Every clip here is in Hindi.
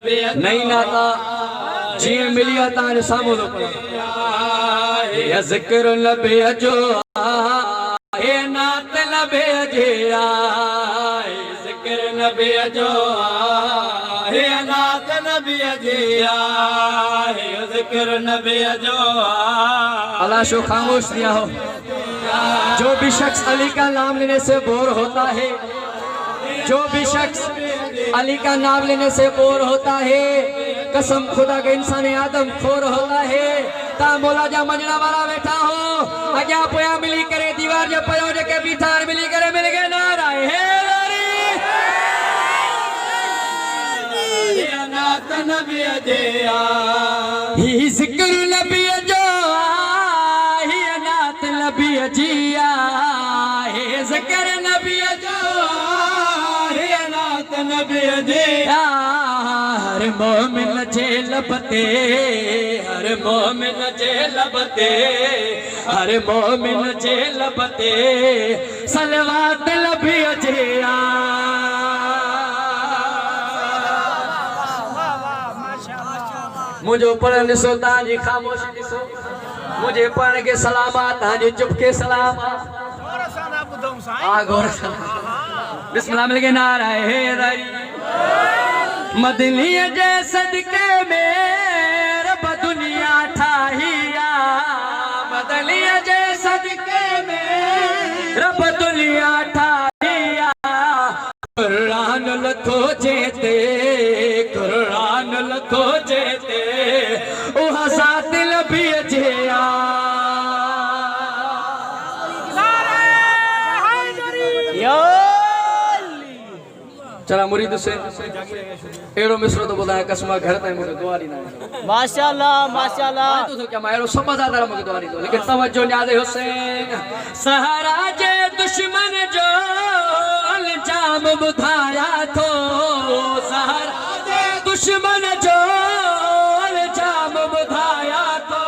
नहीं नाता जी मिलिया तान सामो लो या जिक्र लबे जो हे नात लबे जिया जिक्र लबे जो हे नात लबे जिया जिक्र लबे जो अल्लाह शो खामोश दिया हो। जो भी शख्स अली का नाम लेने से बोर होता है, जो भी शख्स अली का नाम लेने से बोर होता है, कसम खुदा के इंसान आदम खोर होता है। ता मोला जा मंजना वाला बैठा हो आज्ञा पोया मिली करे दीवार जो पयो जे के बीठार मिली करे मिल के नाराए हे या नात नबी अजया ही जिक्र नबी जो ही नात नबी अजिया हे जिक्र नबी जो हे नात नबी अजिया हर मोमिन जे लबते हर मोमिन जे लबते हर मोमिन जे लबते सलवात लबी अजिया मुझे पढ़ ॾिसो तव्हांजी ख़ामोशी ॾिसो मुझे पढ़ के सलामत तव्हांजी चुप के सलामत बिस्मिल्लाह मिल के नाराए हे दरी मदनी जे सदके में रब दुनिया ठाहिया मदनी जे सदके में रब दुनिया ठाहिया कुरान लथो जेते कुरान लथो जेते ओ हसात लबी अजिया चला मुरीद से एड़ो मिसरो तो बोला है कसमा घर में मुझे दुआ दी ना माशाल्लाह माशाल्लाह तो क्या मायरो सब ज्यादा मुझे दुआ दी दो लेकिन तवज्जो न्याज़े हुसैन सहारा जे दुश्मन जो इल्जाम बुधाया तो सहारा जे दुश्मन जो इल्जाम बुधाया तो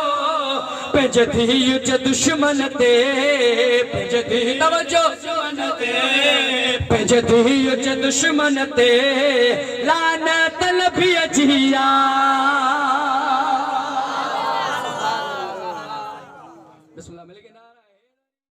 पेजती युच दुश्मन ते पेजती तवज्जो दुश्मन ते पेजती युच दुश्मन ते लानत लबी अजिया